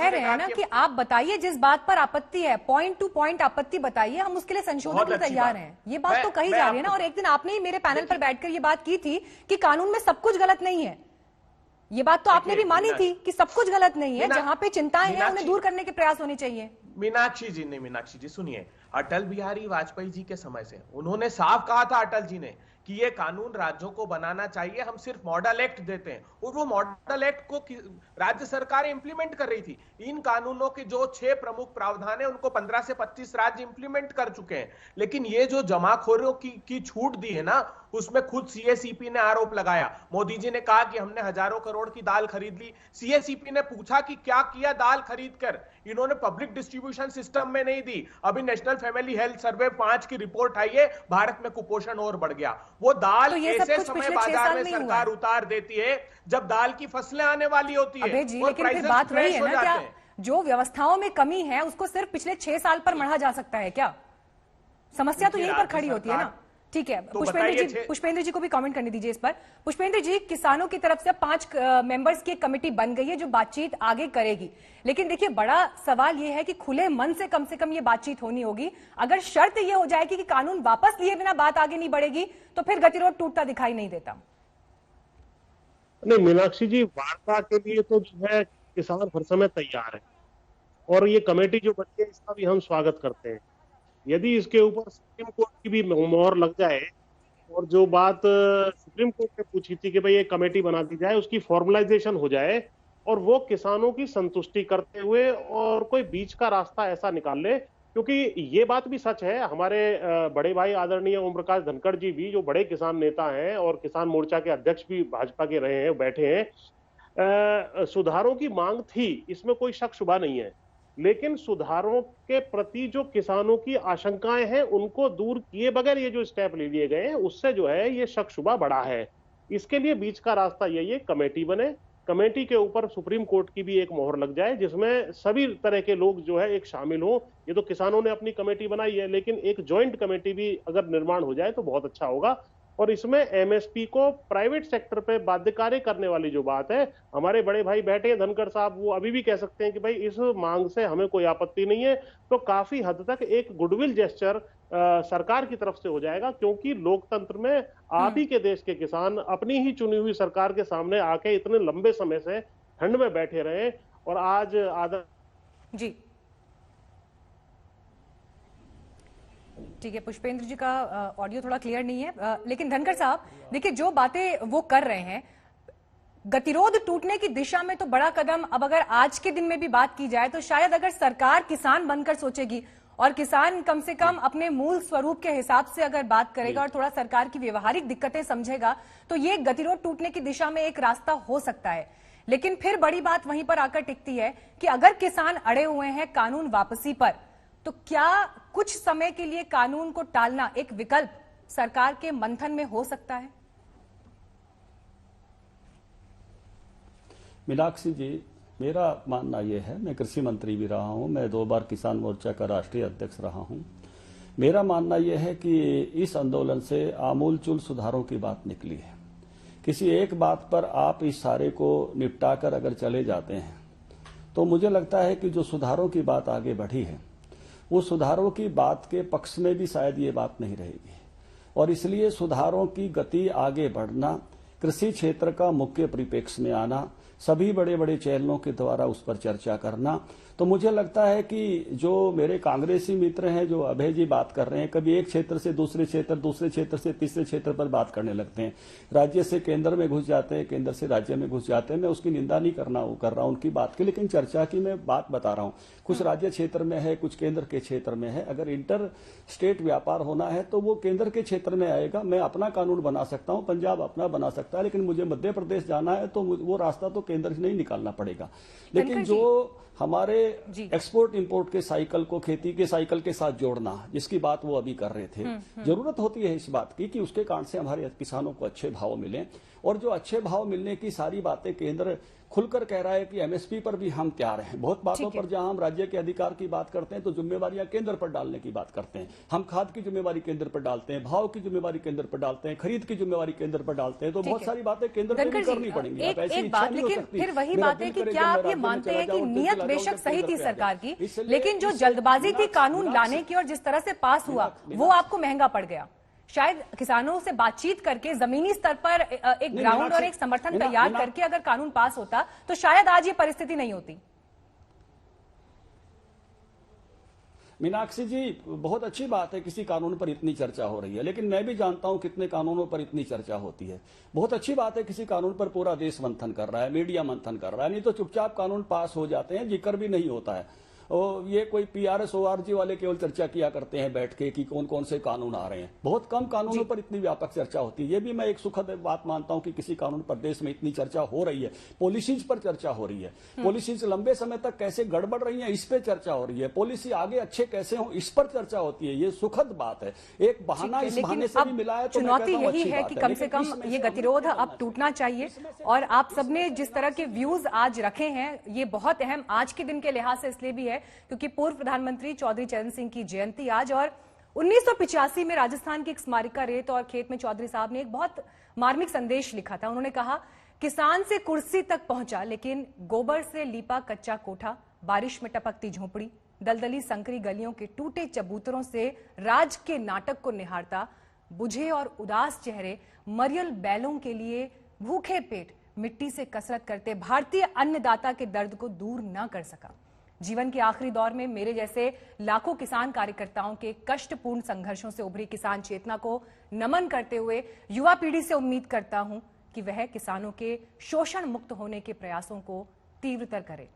कह रहे हैं ना कि आप बताइए जिस बात पर आपत्ति है, पॉइंट टू पॉइंट आपत्ति बताइए, हम उसके लिए संशोधन के लिए तैयार हैं। ये बात तो कही जा रही है ना। और एक दिन आपने ही मेरे पैनल पर बैठकर ये बात की थी कि कानून में सब कुछ गलत नहीं है। ये बात तो आपने भी मानी थी कि सब कुछ गलत नहीं है, जहां पे चिंताएं हैं उन्हें दूर करने के प्रयास होने चाहिए। मीनाक्षी जी सुनिए, अटल बिहारी वाजपेयी जी के समय से उन्होंने साफ कहा था, अटल जी ने, कि ये कानून राज्यों को बनाना चाहिए, हम सिर्फ मॉडल एक्ट देते हैं। और वो मॉडल एक्ट को राज्य सरकार इंप्लीमेंट कर रही थी। इन कानूनों के जो 6 प्रमुख प्रावधान है उनको 15 से 25 राज्य इंप्लीमेंट कर चुके हैं। लेकिन ये जो जमाखोरों की छूट दी है ना, उसमें खुद सीएसीपी ने आरोप लगाया। मोदी जी ने कहा कि हमने हजारों करोड़ की दाल खरीद ली। सीएसीपी ने पूछा कि क्या किया दाल खरीद कर? इन्होंने पब्लिक डिस्ट्रीब्यूशन सिस्टम में नहीं दी। अभी नेशनल फैमिली हेल्थ सर्वे 5 की रिपोर्ट आई है, भारत में कुपोषण और बढ़ गया। वो दाल तो ऐसे समय बाजार में सरकार उतार देती है जब दाल की फसलें आने वाली होती है। लेकिन फिर बात वही है ना, क्या जो व्यवस्थाओं में कमी है उसको सिर्फ पिछले 6 साल पर मढ़ा जा सकता है क्या? समस्या तो यहीं पर खड़ी होती है ना। ठीक है, पुष्पेंद्र जी को भी कमेंट करने दीजिए इस पर। पुष्पेंद्र जी, किसानों की तरफ से 5 मेंबर्स की एक कमेटी बन गई है जो बातचीत आगे करेगी। लेकिन देखिए, बड़ा सवाल यह है कि खुले मन से कम ये बातचीत होनी होगी। अगर शर्त यह हो जाएगी कि कानून वापस लिए बिना बात आगे नहीं बढ़ेगी तो फिर गतिरोध टूटता दिखाई नहीं देता। नहीं मीनाक्षी जी, वार्ता के लिए तो जो है किसान हर समय तैयार है, और ये कमेटी जो बनी है इसका भी हम स्वागत करते हैं। यदि इसके ऊपर सुप्रीम कोर्ट की भी मोहर लग जाए, और जो बात सुप्रीम कोर्ट ने पूछी थी कि भाई ये कमेटी बना दी जाए, उसकी फॉर्मलाइजेशन हो जाए और वो किसानों की संतुष्टि करते हुए और कोई बीच का रास्ता ऐसा निकाल ले, क्योंकि ये बात भी सच है, हमारे बड़े भाई आदरणीय ओम प्रकाश धनखड़ जी भी जो बड़े किसान नेता हैं और किसान मोर्चा के अध्यक्ष भी भाजपा के रहे हैं, बैठे हैं, सुधारों की मांग थी, इसमें कोई शक शुबा नहीं है। लेकिन सुधारों के प्रति जो किसानों की आशंकाएं हैं उनको दूर किए बगैर ये जो स्टेप ले लिए गए हैं उससे जो है ये शक शुबा बढ़ा है। इसके लिए बीच का रास्ता यही है, कमेटी बने, कमेटी के ऊपर सुप्रीम कोर्ट की भी एक मोहर लग जाए जिसमें सभी तरह के लोग जो है एक शामिल हो। ये तो किसानों ने अपनी कमेटी बनाई है, लेकिन एक ज्वाइंट कमेटी भी अगर निर्माण हो जाए तो बहुत अच्छा होगा। और इसमें एमएसपी को प्राइवेट सेक्टर पे बाध्यकारी करने वाली जो बात है, हमारे बड़े भाई बैठे हैं धनखड़ साहब, वो अभी भी कह सकते हैं कि भाई इस मांग से हमें कोई आपत्ति नहीं है, तो काफी हद तक एक गुडविल जेस्चर सरकार की तरफ से हो जाएगा। क्योंकि लोकतंत्र में आप ही के देश के किसान अपनी ही चुनी हुई सरकार के सामने आके इतने लंबे समय से ठंड में बैठे रहे, और आज जी ठीक है, पुष्पेंद्र जी का ऑडियो थोड़ा क्लियर नहीं है, लेकिन धनखड़ साहब देखिए, जो बातें वो कर रहे हैं गतिरोध टूटने की दिशा में तो बड़ा कदम, अब अगर आज के दिन में भी बात की जाए तो शायद अगर सरकार किसान बनकर सोचेगी और किसान कम से कम अपने मूल स्वरूप के हिसाब से अगर बात करेगा और थोड़ा सरकार की व्यवहारिक दिक्कतें समझेगा तो ये गतिरोध टूटने की दिशा में एक रास्ता हो सकता है। लेकिन फिर बड़ी बात वहीं पर आकर टिकती है कि अगर किसान अड़े हुए हैं कानून वापसी पर, तो क्या कुछ समय के लिए कानून को टालना एक विकल्प सरकार के मंथन में हो सकता है? मीनाक्षी जी, मेरा मानना यह है, मैं कृषि मंत्री भी रहा हूं, मैं 2 बार किसान मोर्चा का राष्ट्रीय अध्यक्ष रहा हूं। मेरा मानना यह है कि इस आंदोलन से आमूलचूल सुधारों की बात निकली है। किसी एक बात पर आप इस सारे को निपटाकर अगर चले जाते हैं तो मुझे लगता है कि जो सुधारों की बात आगे बढ़ी है वो सुधारों की बात के पक्ष में भी शायद ये बात नहीं रहेगी, और इसलिए सुधारों की गति आगे बढ़ना, कृषि क्षेत्र का मुख्य परिप्रेक्ष्य में आना, सभी बड़े बड़े चैनलों के द्वारा उस पर चर्चा करना, तो मुझे लगता है कि जो मेरे कांग्रेसी मित्र हैं, जो अभय जी बात कर रहे हैं, कभी एक क्षेत्र से दूसरे क्षेत्र, दूसरे क्षेत्र से तीसरे क्षेत्र पर बात करने लगते हैं, राज्य से केंद्र में घुस जाते हैं, केंद्र से राज्य में घुस जाते हैं। मैं उसकी निंदा नहीं कर रहा हूं उनकी बात की, लेकिन चर्चा की मैं बात बता रहा हूं। कुछ राज्य क्षेत्र में है, कुछ केंद्र के क्षेत्र में है। अगर इंटर स्टेट व्यापार होना है तो वो केंद्र के क्षेत्र में आएगा। मैं अपना कानून बना सकता हूं, पंजाब अपना बना सकता है, लेकिन मुझे मध्य प्रदेश जाना है तो वो रास्ता तो केंद्र से नहीं निकालना पड़ेगा। लेकिन जो हमारे एक्सपोर्ट इंपोर्ट के साइकिल को खेती के साइकिल के साथ जोड़ना, जिसकी बात वो अभी कर रहे थे, जरूरत होती है इस बात की कि उसके कारण से हमारे किसानों को अच्छे भाव मिले, और जो अच्छे भाव मिलने की सारी बातें केंद्र खुलकर कह रहा है कि एमएसपी पर भी हम तैयार हैं। बहुत बातों पर जहां हम राज्य के अधिकार की बात करते हैं तो जिम्मेवारियां केंद्र पर डालने की बात करते हैं। हम खाद की जिम्मेवारी केंद्र पर डालते हैं, भाव की जिम्मेवारी केंद्र पर डालते हैं, खरीद की जिम्मेवारी केंद्र पर डालते हैं। तो बहुत सारी बातें केंद्र पर भी करनी पड़ेंगी। एक बात, लेकिन फिर वही बात है कि क्या आप ये मानते हैं कि नियत बेशक सही थी सरकार की, लेकिन जो जल्दबाजी थी कानून लाने की और जिस तरह से पास हुआ वो आपको महंगा पड़ गया? शायद किसानों से बातचीत करके जमीनी स्तर पर एक ग्राउंड और एक समर्थन तैयार करके अगर कानून पास होता तो शायद आज ये परिस्थिति नहीं होती। मीनाक्षी जी, बहुत अच्छी बात है किसी कानून पर इतनी चर्चा हो रही है, लेकिन मैं भी जानता हूं कितने कानूनों पर इतनी चर्चा होती है। बहुत अच्छी बात है किसी कानून पर पूरा देश मंथन कर रहा है, मीडिया मंथन कर रहा है, नहीं तो चुपचाप कानून पास हो जाते हैं, जिक्र भी नहीं होता है। और ये कोई पीआरएस ओआरजी वाले केवल चर्चा किया करते हैं बैठ के कि कौन कौन से कानून आ रहे हैं। बहुत कम कानूनों पर इतनी व्यापक चर्चा होती है। ये भी मैं एक सुखद बात मानता हूं कि किसी कानून पर देश में इतनी चर्चा हो रही है। पॉलिसीज पर चर्चा हो रही है, पॉलिसीज लंबे समय तक कैसे गड़बड़ रही है इस पर चर्चा हो रही है, पॉलिसी आगे अच्छे कैसे हो इस पर चर्चा होती है। ये सुखद बात है। एक बहाना इस बहाने से भी मिला है तो चुनौती यही है कि कम से कम ये गतिरोध अब टूटना चाहिए। और आप सबने जिस तरह के व्यूज आज रखे हैं ये बहुत अहम आज के दिन के लिहाज से इसलिए भी है क्योंकि पूर्व प्रधानमंत्री चौधरी चरण सिंह की जयंती आज, और 1985 में राजस्थान की एक स्मारिका रेत और खेत में चौधरी साहब ने एक बहुत मार्मिक संदेश लिखा था। उन्होंने कहा, किसान से कुर्सी तक पहुंचा लेकिन गोबर से लीपा कच्चा कोठा, बारिश में टपकती झोपड़ी, दलदली संकरी गलियों के टूटे चबूतरों से राज के नाटक को निहारता, बुझे और उदास चेहरे मरियल बैलों के लिए भूखे पेट मिट्टी से कसरत करते भारतीय अन्नदाता के दर्द को दूर न कर सका। जीवन के आखिरी दौर में मेरे जैसे लाखों किसान कार्यकर्ताओं के कष्टपूर्ण संघर्षों से उभरी किसान चेतना को नमन करते हुए युवा पीढ़ी से उम्मीद करता हूं कि वह किसानों के शोषण मुक्त होने के प्रयासों को तीव्रतर करे।